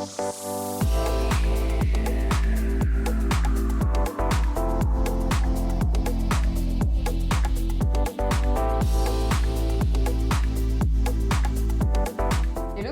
Hello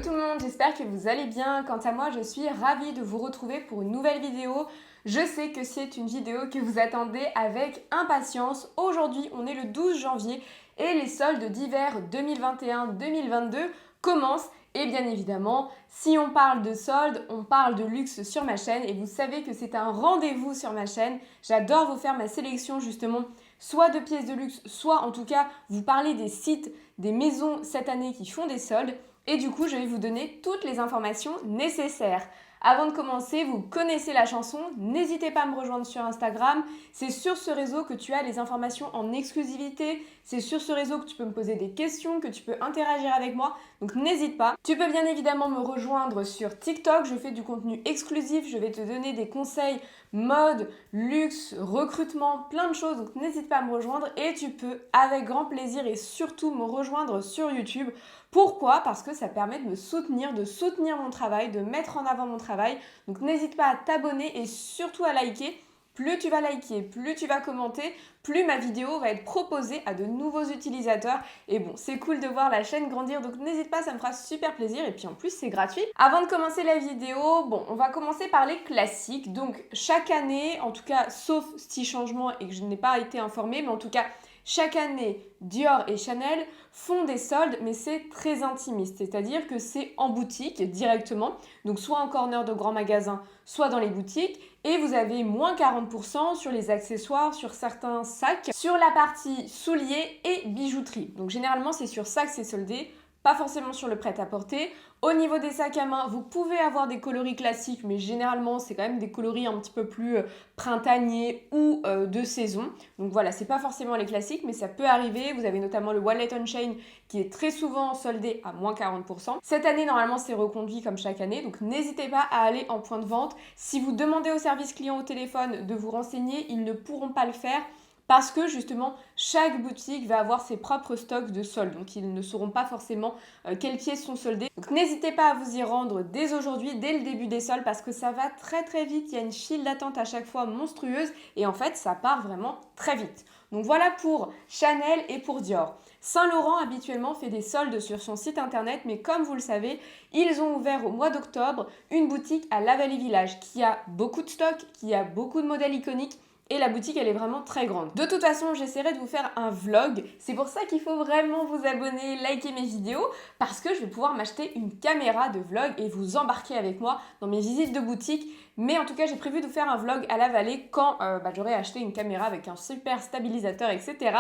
tout le monde, j'espère que vous allez bien. Quant à moi, je suis ravie de vous retrouver pour une nouvelle vidéo. Je sais que c'est une vidéo que vous attendez avec impatience. Aujourd'hui, on est le 12 janvier et les soldes d'hiver 2021-2022 commencent. Et bien évidemment, si on parle de soldes, on parle de luxe sur ma chaîne. Et vous savez que c'est un rendez-vous sur ma chaîne. J'adore vous faire ma sélection justement, soit de pièces de luxe, soit en tout cas vous parler des sites, des maisons cette année qui font des soldes. Et du coup, je vais vous donner toutes les informations nécessaires. Avant de commencer, vous connaissez la chanson, n'hésitez pas à me rejoindre sur Instagram. C'est sur ce réseau que tu as les informations en exclusivité. C'est sur ce réseau que tu peux me poser des questions, que tu peux interagir avec moi. Donc n'hésite pas. Tu peux bien évidemment me rejoindre sur TikTok. Je fais du contenu exclusif. Je vais te donner des conseils mode, luxe, recrutement, plein de choses. Donc n'hésite pas à me rejoindre et tu peux avec grand plaisir et surtout me rejoindre sur YouTube. Pourquoi ? Parce que ça permet de me soutenir, de soutenir mon travail, de mettre en avant mon travail. Donc n'hésite pas à t'abonner et surtout à liker. Plus tu vas liker, plus tu vas commenter, plus ma vidéo va être proposée à de nouveaux utilisateurs. Et bon, c'est cool de voir la chaîne grandir, donc n'hésite pas, ça me fera super plaisir. Et puis en plus, c'est gratuit. Avant de commencer la vidéo, bon, on va commencer par les classiques. Donc chaque année, en tout cas, sauf petit changement et que je n'ai pas été informée, mais en tout cas, chaque année, Dior et Chanel font des soldes, mais c'est très intimiste, c'est-à-dire que c'est en boutique directement, donc soit en corner de grands magasins, soit dans les boutiques, et vous avez moins 40% sur les accessoires, sur certains sacs, sur la partie souliers et bijouterie. Donc généralement, c'est sur ça que c'est soldé, pas forcément sur le prêt-à-porter. Au niveau des sacs à main, vous pouvez avoir des coloris classiques, mais généralement, c'est quand même des coloris un petit peu plus printaniers ou de saison. Donc voilà, c'est pas forcément les classiques, mais ça peut arriver. Vous avez notamment le Wallet on Chain qui est très souvent soldé à moins 40%. Cette année, normalement, c'est reconduit comme chaque année, donc n'hésitez pas à aller en point de vente. Si vous demandez au service client au téléphone de vous renseigner, ils ne pourront pas le faire. Parce que justement, chaque boutique va avoir ses propres stocks de soldes. Donc, ils ne sauront pas forcément quelles pièces sont soldées. Donc, n'hésitez pas à vous y rendre dès aujourd'hui, dès le début des soldes, parce que ça va très très vite. Il y a une file d'attente à chaque fois monstrueuse. Et en fait, ça part vraiment très vite. Donc, voilà pour Chanel et pour Dior. Saint-Laurent, habituellement, fait des soldes sur son site internet. Mais comme vous le savez, ils ont ouvert au mois d'octobre une boutique à La Vallée Village qui a beaucoup de stocks, qui a beaucoup de modèles iconiques. Et la boutique, elle est vraiment très grande. De toute façon, j'essaierai de vous faire un vlog. C'est pour ça qu'il faut vraiment vous abonner, liker mes vidéos, parce que je vais pouvoir m'acheter une caméra de vlog et vous embarquer avec moi dans mes visites de boutique. Mais en tout cas, j'ai prévu de vous faire un vlog à la Vallée quand j'aurai acheté une caméra avec un super stabilisateur, etc.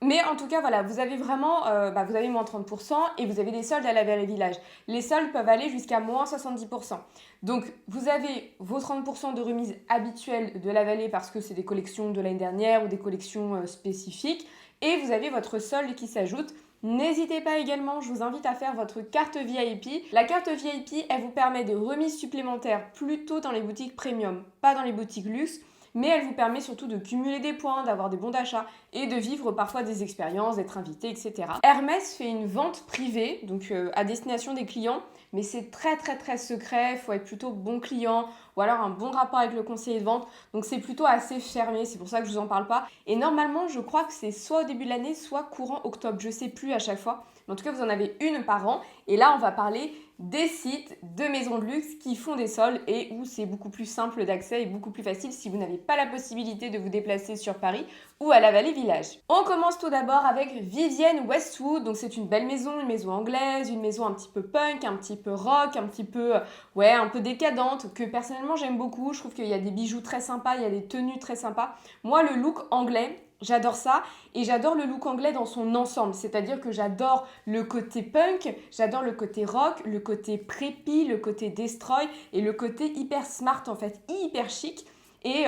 Mais en tout cas, voilà, vous avez vraiment, vous avez moins 30% et vous avez des soldes à la Vallée Village. Les soldes peuvent aller jusqu'à moins 70%. Donc, vous avez vos 30% de remise habituelle de la Vallée parce que c'est des collections de l'année dernière ou des collections spécifiques. Et vous avez votre solde qui s'ajoute. N'hésitez pas également, je vous invite à faire votre carte VIP. La carte VIP, elle vous permet des remises supplémentaires plutôt dans les boutiques premium, pas dans les boutiques luxe. Mais elle vous permet surtout de cumuler des points, d'avoir des bons d'achat et de vivre parfois des expériences, d'être invité, etc. Hermès fait une vente privée, donc à destination des clients, mais c'est très très très secret, il faut être plutôt bon client ou alors un bon rapport avec le conseiller de vente, donc c'est plutôt assez fermé, c'est pour ça que je vous en parle pas. Et normalement, je crois que c'est soit au début de l'année, soit courant octobre, je sais plus à chaque fois, mais en tout cas vous en avez une par an. Et là, on va parler des sites de maisons de luxe qui font des soldes et où c'est beaucoup plus simple d'accès et beaucoup plus facile si vous n'avez pas la possibilité de vous déplacer sur Paris ou à la Vallée Village. On commence tout d'abord avec Vivienne Westwood. Donc c'est une belle maison, une maison anglaise, une maison un petit peu punk, un petit peu rock, un petit peu un peu décadente, que personnellement j'aime beaucoup. Je trouve qu'il y a des bijoux très sympas, il y a des tenues très sympas. Moi, le look anglais, j'adore ça et j'adore le look anglais dans son ensemble, c'est-à-dire que j'adore le côté punk, j'adore le côté rock, le côté preppy, le côté destroy et le côté hyper smart en fait, hyper chic. Et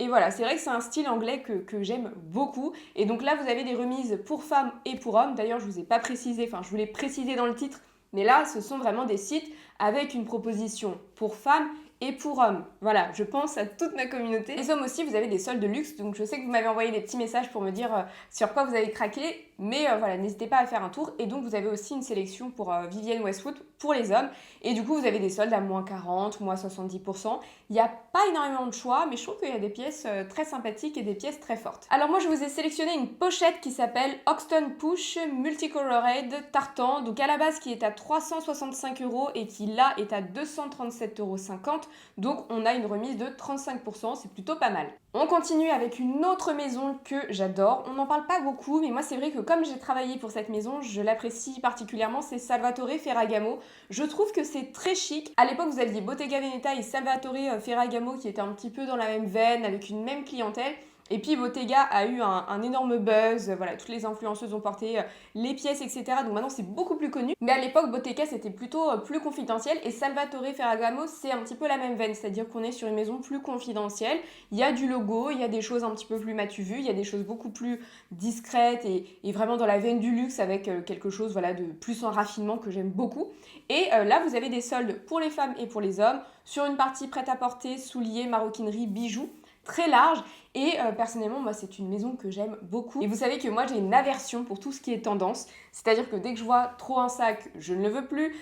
voilà, c'est vrai que c'est un style anglais que j'aime beaucoup. Et donc là, vous avez des remises pour femmes et pour hommes. D'ailleurs, je ne vous ai pas précisé, enfin je vous l'ai précisé dans le titre, mais là, ce sont vraiment des sites avec une proposition pour femmes et pour hommes. Voilà, je pense à toute ma communauté. Les hommes aussi, vous avez des soldes de luxe, donc je sais que vous m'avez envoyé des petits messages pour me dire sur quoi vous avez craqué. mais voilà, n'hésitez pas à faire un tour. Et donc vous avez aussi une sélection pour Vivienne Westwood pour les hommes, et du coup vous avez des soldes à moins 40, moins 70%. Il n'y a pas énormément de choix, mais je trouve qu'il y a des pièces très sympathiques et des pièces très fortes. Alors moi je vous ai sélectionné une pochette qui s'appelle Hoxton Push Multicolored Tartan, donc à la base qui est à 365 € et qui là est à 237,50 €, donc on a une remise de 35%, c'est plutôt pas mal. On continue avec une autre maison que j'adore, on n'en parle pas beaucoup, mais moi c'est vrai que comme j'ai travaillé pour cette maison, je l'apprécie particulièrement, c'est Salvatore Ferragamo. Je trouve que c'est très chic. À l'époque vous aviez Bottega Veneta et Salvatore Ferragamo qui étaient un petit peu dans la même veine, avec une même clientèle. Et puis Bottega a eu un énorme buzz, voilà, toutes les influenceuses ont porté les pièces, etc. Donc maintenant c'est beaucoup plus connu. Mais à l'époque Bottega c'était plutôt plus confidentiel et Salvatore Ferragamo c'est un petit peu la même veine, c'est-à-dire qu'on est sur une maison plus confidentielle. Il y a du logo, il y a des choses un petit peu plus m'as-tu vu, il y a des choses beaucoup plus discrètes et vraiment dans la veine du luxe avec quelque chose voilà, de plus en raffinement que j'aime beaucoup. Et là vous avez des soldes pour les femmes et pour les hommes sur une partie prêt-à-porter, souliers, maroquinerie, bijoux, très large et personnellement moi c'est une maison que j'aime beaucoup et vous savez que moi j'ai une aversion pour tout ce qui est tendance, c'est-à-dire que dès que je vois trop un sac je ne le veux plus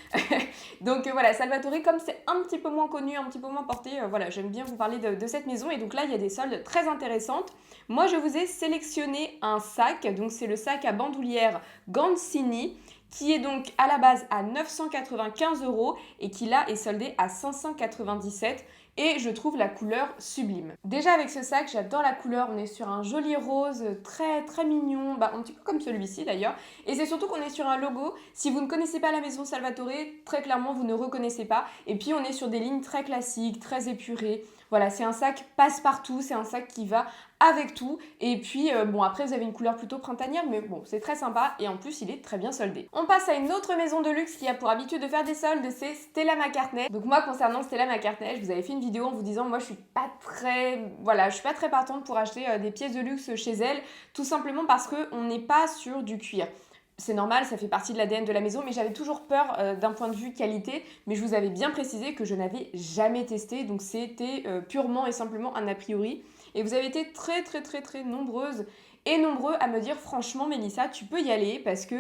donc voilà, Salvatore comme c'est un petit peu moins connu, un petit peu moins porté, voilà, j'aime bien vous parler de cette maison et donc là il y a des soldes très intéressantes. Moi je vous ai sélectionné un sac, donc c'est le sac à bandoulière Gansini qui est donc à la base à 995 € et qui là est soldé à 597 € et je trouve la couleur sublime. Déjà avec ce sac, j'adore la couleur, on est sur un joli rose très très mignon, un petit peu comme celui-ci d'ailleurs, et c'est surtout qu'on est sur un logo, si vous ne connaissez pas la maison Salvatore, très clairement vous ne reconnaissez pas, et puis on est sur des lignes très classiques, très épurées, voilà, c'est un sac passe-partout, c'est un sac qui va avec tout, et puis bon après vous avez une couleur plutôt printanière, mais bon c'est très sympa, et en plus il est très bien soldé. On passe à une autre maison de luxe qui a pour habitude de faire des soldes, c'est Stella McCartney. Donc moi concernant Stella McCartney, je vous avais fait une vidéo en vous disant moi je suis pas très partante pour acheter des pièces de luxe chez elle, tout simplement parce qu'on n'est pas sur du cuir. C'est normal, ça fait partie de l'ADN de la maison, mais j'avais toujours peur d'un point de vue qualité, mais je vous avais bien précisé que je n'avais jamais testé, donc c'était purement et simplement un a priori. Et vous avez été très nombreuses et nombreux à me dire franchement Mélissa, tu peux y aller parce que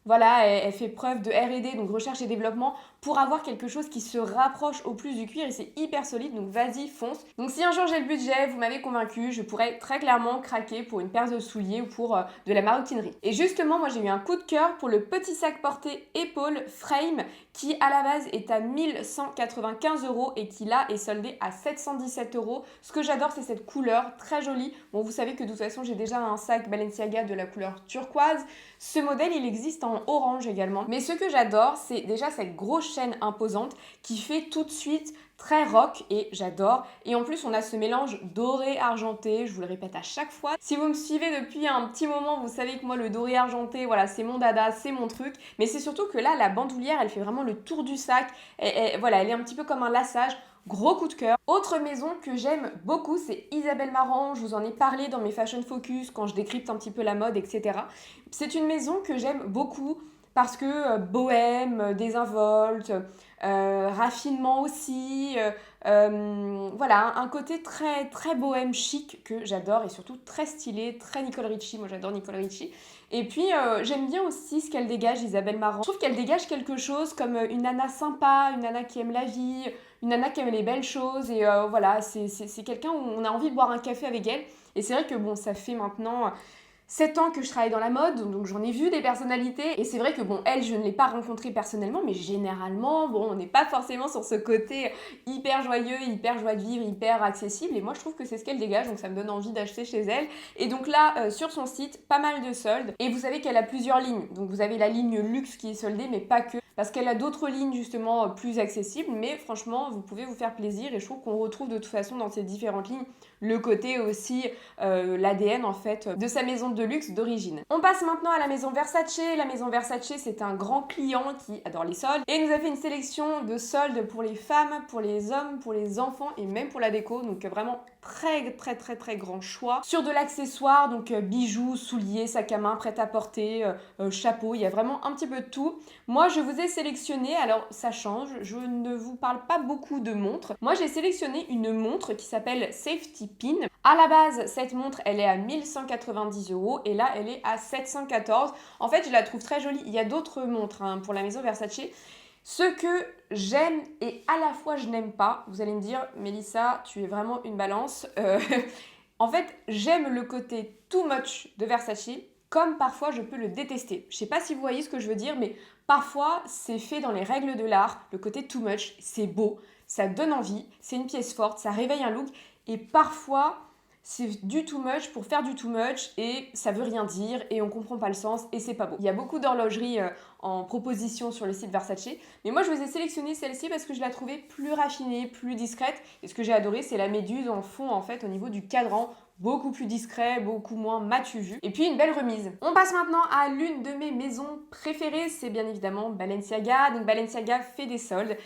voilà, elle fait preuve de R&D, donc recherche et développement, pour avoir quelque chose qui se rapproche au plus du cuir et c'est hyper solide, donc vas-y, fonce. Donc si un jour j'ai le budget, vous m'avez convaincu, je pourrais très clairement craquer pour une paire de souliers ou pour de la maroquinerie. Et justement, moi j'ai eu un coup de cœur pour le petit sac porté épaule frame qui à la base est à 1195 € et qui là est soldé à 717 €. Ce que j'adore, c'est cette couleur très jolie. Bon, vous savez que de toute façon, j'ai déjà un sac Balenciaga de la couleur turquoise. Ce modèle, il existe en orange également. Mais ce que j'adore, c'est déjà cette grosse chaîne imposante qui fait tout de suite très rock et j'adore. Et en plus, on a ce mélange doré argenté, je vous le répète à chaque fois. Si vous me suivez depuis un petit moment, vous savez que moi, le doré argenté, voilà, c'est mon dada, c'est mon truc. Mais c'est surtout que là, la bandoulière, elle fait vraiment le tour du sac. Voilà, elle est un petit peu comme un laçage. Gros coup de cœur. Autre maison que j'aime beaucoup, c'est Isabelle Marant. Je vous en ai parlé dans mes Fashion Focus quand je décrypte un petit peu la mode, etc. C'est une maison que j'aime beaucoup parce que bohème, désinvolte, raffinement aussi, voilà, un côté très bohème chic que j'adore et surtout très stylé, très Nicole Richie. Moi j'adore Nicole Richie. Et puis j'aime bien aussi ce qu'elle dégage, Isabelle Marant. Je trouve qu'elle dégage quelque chose comme une nana sympa, une nana qui aime la vie, une nana qui aime les belles choses et voilà, c'est quelqu'un où on a envie de boire un café avec elle. Et c'est vrai que bon, ça fait maintenant 7 ans que je travaille dans la mode, donc j'en ai vu des personnalités. Et c'est vrai que bon, elle, je ne l'ai pas rencontrée personnellement, mais généralement, bon, on n'est pas forcément sur ce côté hyper joyeux, hyper joie de vivre, hyper accessible. Et moi, je trouve que c'est ce qu'elle dégage, donc ça me donne envie d'acheter chez elle. Et donc là, sur son site, pas mal de soldes. Et vous savez qu'elle a plusieurs lignes. Donc vous avez la ligne luxe qui est soldée, mais pas que. Parce qu'elle a d'autres lignes justement plus accessibles, mais franchement, vous pouvez vous faire plaisir. Et je trouve qu'on retrouve de toute façon dans ces différentes lignes le côté aussi, l'ADN en fait, de sa maison de luxe d'origine. On passe maintenant à la maison Versace. La maison Versace, c'est un grand client qui adore les soldes et nous a fait une sélection de soldes pour les femmes, pour les hommes, pour les enfants et même pour la déco. Donc vraiment très grand choix. Sur de l'accessoire, donc bijoux, souliers, sac à main, prêt-à-porter, chapeau, il y a vraiment un petit peu de tout. Moi, je vous ai sélectionné, alors ça change, je ne vous parle pas beaucoup de montres. Moi, j'ai sélectionné une montre qui s'appelle Safety Pin. À la base, cette montre, elle est à 1190 € et là, elle est à 714. En fait, je la trouve très jolie. Il y a d'autres montres pour la maison Versace. Ce que j'aime et à la fois je n'aime pas, vous allez me dire, Mélissa, tu es vraiment une balance. En fait, j'aime le côté too much de Versace, comme parfois je peux le détester. Je ne sais pas si vous voyez ce que je veux dire, mais parfois c'est fait dans les règles de l'art. Le côté too much, c'est beau, ça donne envie, c'est une pièce forte, ça réveille un look. Et parfois, c'est du too much pour faire du too much et ça veut rien dire et on comprend pas le sens et c'est pas beau. Il y a beaucoup d'horlogeries en proposition sur le site Versace, mais moi je vous ai sélectionné celle-ci parce que je la trouvais plus raffinée, plus discrète et ce que j'ai adoré c'est la méduse en fond en fait au niveau du cadran. Beaucoup plus discret, beaucoup moins m'as-tu vu. Et puis une belle remise. On passe maintenant à l'une de mes maisons préférées, c'est bien évidemment Balenciaga. Donc Balenciaga fait des soldes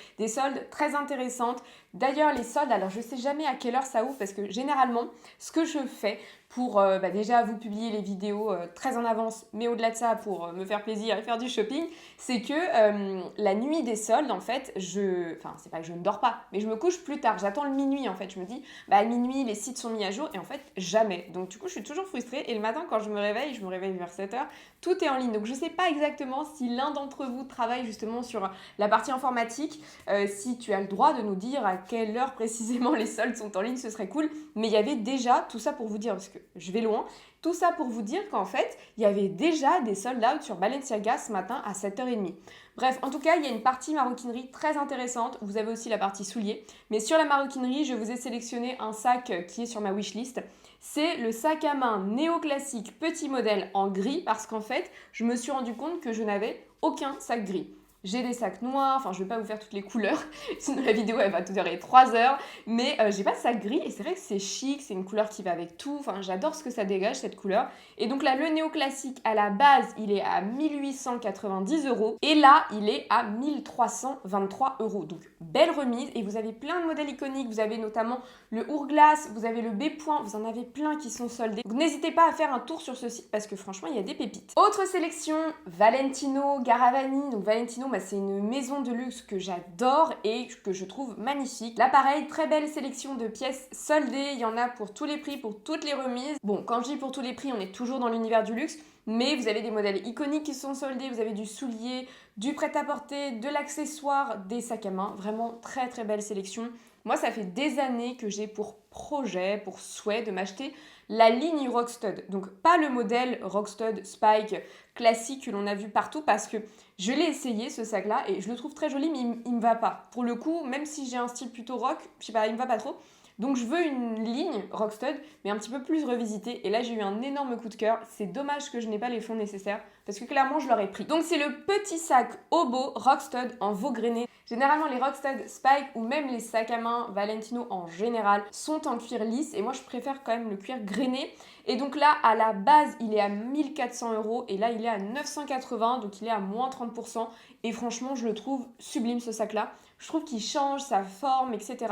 très intéressantes. D'ailleurs les soldes, alors je sais jamais à quelle heure ça ouvre parce que généralement ce que je fais pour déjà vous publier les vidéos très en avance, mais au-delà de ça pour me faire plaisir et faire du shopping, c'est que la nuit des soldes en fait, c'est pas que je ne dors pas, mais je me couche plus tard, j'attends le minuit en fait, je me dis à minuit les sites sont mis à jour et en fait jamais. Donc du coup je suis toujours frustrée et le matin quand je me réveille vers 7h, tout est en ligne. Donc je sais pas exactement si l'un d'entre vous travaille justement sur la partie informatique, si tu as le droit de nous dire à quelle heure précisément les soldes sont en ligne, ce serait cool. Mais il y avait déjà, tout ça pour vous dire, parce que je vais loin, tout ça pour vous dire qu'en fait, il y avait déjà des sold out sur Balenciaga ce matin à 7h30. Bref, en tout cas, il y a une partie maroquinerie très intéressante. Vous avez aussi la partie souliers. Mais sur la maroquinerie, je vous ai sélectionné un sac qui est sur ma wishlist. C'est le sac à main néoclassique petit modèle en gris parce qu'en fait, je me suis rendu compte que je n'avais aucun sac gris. J'ai des sacs noirs, enfin je ne vais pas vous faire toutes les couleurs, sinon la vidéo elle va durer 3 heures, mais j'ai pas de sac gris et c'est vrai que c'est chic, c'est une couleur qui va avec tout, enfin j'adore ce que ça dégage cette couleur. Et donc là le néoclassique à la base il est à 1890 € et là il est à 1323 €. Donc belle remise et vous avez plein de modèles iconiques, vous avez notamment le Hourglass, vous avez le B-Point, vous en avez plein qui sont soldés. Donc n'hésitez pas à faire un tour sur ce site parce que franchement il y a des pépites. Autre sélection, Valentino Garavani, donc Valentino c'est une maison de luxe que j'adore et que je trouve magnifique. Là pareil, très belle sélection de pièces soldées, il y en a pour tous les prix, pour toutes les remises. Bon, quand je dis pour tous les prix, on est toujours dans l'univers du luxe, mais vous avez des modèles iconiques qui sont soldés, vous avez du soulier, du prêt-à-porter, de l'accessoire, des sacs à main, vraiment très belle sélection. Moi, ça fait des années que j'ai pour projet, pour souhait de m'acheter la ligne Rockstud. Donc pas le modèle Rockstud Spike classique que l'on a vu partout parce que je l'ai essayé ce sac là et je le trouve très joli mais il me va pas. Pour le coup, même si j'ai un style plutôt rock, je sais pas, il me va pas trop. Donc je veux une ligne Rockstud mais un petit peu plus revisitée et là j'ai eu un énorme coup de cœur. C'est dommage que je n'ai pas les fonds nécessaires parce que clairement je l'aurais pris. Donc c'est le petit sac Obo Rockstud en veau grainé. Généralement les Rockstud Spike ou même les sacs à main Valentino en général sont en cuir lisse et moi je préfère quand même le cuir grainé. Et donc là à la base il est à 1400 € et là il est à 980 donc il est à moins 30% et franchement je le trouve sublime ce sac là. Je trouve qu'il change sa forme etc.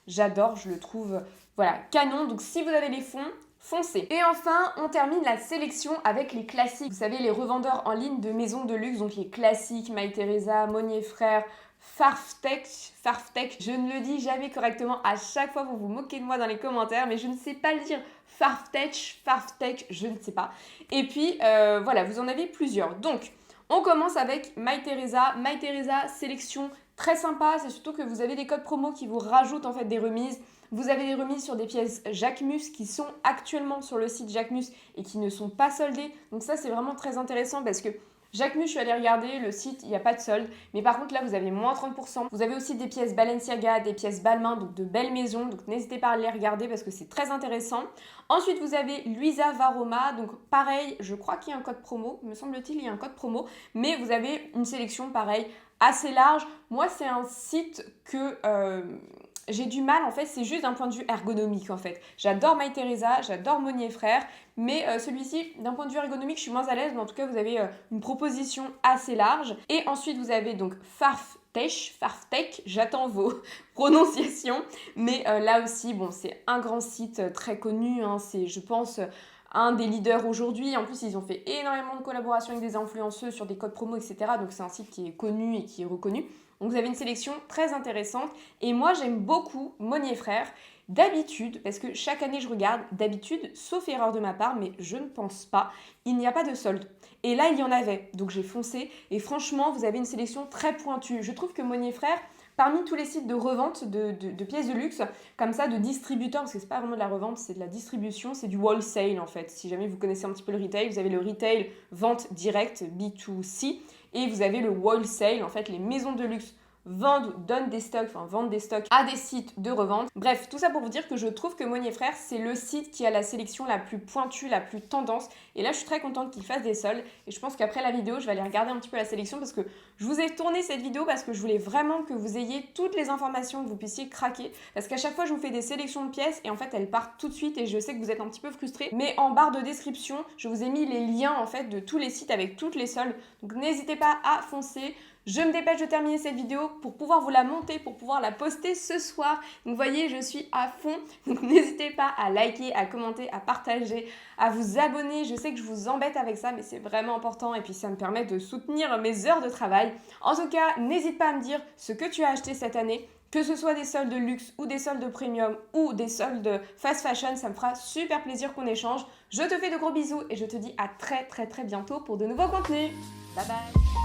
J'adore, je le trouve voilà canon. Donc si vous avez les fonds, foncez. Et enfin, on termine la sélection avec les classiques. Vous savez, les revendeurs en ligne de maisons de luxe, donc les classiques, Mytheresa, Monnier Frères, Farfetch, je ne le dis jamais correctement, à chaque fois vous vous moquez de moi dans les commentaires, mais je ne sais pas le dire, Farfetch, je ne sais pas. Et puis voilà, vous en avez plusieurs. Donc, on commence avec Mytheresa, sélection très sympa, c'est surtout que vous avez des codes promo qui vous rajoutent en fait des remises. Vous avez des remises sur des pièces Jacquemus qui sont actuellement sur le site Jacquemus et qui ne sont pas soldées. Donc ça, c'est vraiment très intéressant parce que Jacquemus, je suis allée regarder, le site, il n'y a pas de solde. Mais par contre, là, vous avez moins 30%. Vous avez aussi des pièces Balenciaga, des pièces Balmain, donc de belles maisons. Donc n'hésitez pas à les regarder parce que c'est très intéressant. Ensuite, vous avez Luisa Varoma. Donc pareil, je crois qu'il y a un code promo. Me semble-t-il, il y a un code promo. Mais vous avez une sélection, pareil, assez large. Moi, c'est un site que... j'ai du mal en fait, c'est juste d'un point de vue ergonomique en fait. J'adore Mytheresa, j'adore Monnier Frères, mais celui-ci, d'un point de vue ergonomique, je suis moins à l'aise, mais en tout cas, vous avez une proposition assez large. Et ensuite, vous avez donc Farfetch, j'attends vos prononciations. Mais là aussi, bon, c'est un grand site très connu, hein, c'est, je pense, un des leaders aujourd'hui. En plus, ils ont fait énormément de collaborations avec des influenceurs sur des codes promo, etc. Donc, c'est un site qui est connu et qui est reconnu. Donc, vous avez une sélection très intéressante. Et moi, j'aime beaucoup Monnier Frères. D'habitude, parce que chaque année je regarde, d'habitude, sauf erreur de ma part, mais je ne pense pas, il n'y a pas de solde. Et là, il y en avait. Donc, j'ai foncé. Et franchement, vous avez une sélection très pointue. Je trouve que Monnier Frères, parmi tous les sites de revente de pièces de luxe, comme ça, de distributeurs, parce que c'est pas vraiment de la revente, c'est de la distribution, c'est du wholesale en fait. Si jamais vous connaissez un petit peu le retail, vous avez le retail vente directe, B2C, et vous avez le wholesale, en fait, les maisons de luxe vendent des stocks à des sites de revente. Bref, tout ça pour vous dire que je trouve que Monnier Frères, c'est le site qui a la sélection la plus pointue, la plus tendance. Et là, je suis très contente qu'il fasse des soldes. Et je pense qu'après la vidéo, je vais aller regarder un petit peu la sélection parce que je vous ai tourné cette vidéo parce que je voulais vraiment que vous ayez toutes les informations, que vous puissiez craquer. Parce qu'à chaque fois, je vous fais des sélections de pièces et en fait, elles partent tout de suite et je sais que vous êtes un petit peu frustrés. Mais en barre de description, je vous ai mis les liens en fait de tous les sites avec toutes les soldes. Donc n'hésitez pas à foncer. Je me dépêche de terminer cette vidéo pour pouvoir vous la monter, pour pouvoir la poster ce soir. Donc vous voyez, je suis à fond. Donc n'hésitez pas à liker, à commenter, à partager, à vous abonner. Je sais que je vous embête avec ça, mais c'est vraiment important. Et puis ça me permet de soutenir mes heures de travail. En tout cas, n'hésite pas à me dire ce que tu as acheté cette année. Que ce soit des soldes de luxe ou des soldes de premium ou des soldes fast fashion, ça me fera super plaisir qu'on échange. Je te fais de gros bisous et je te dis à très bientôt pour de nouveaux contenus. Bye bye.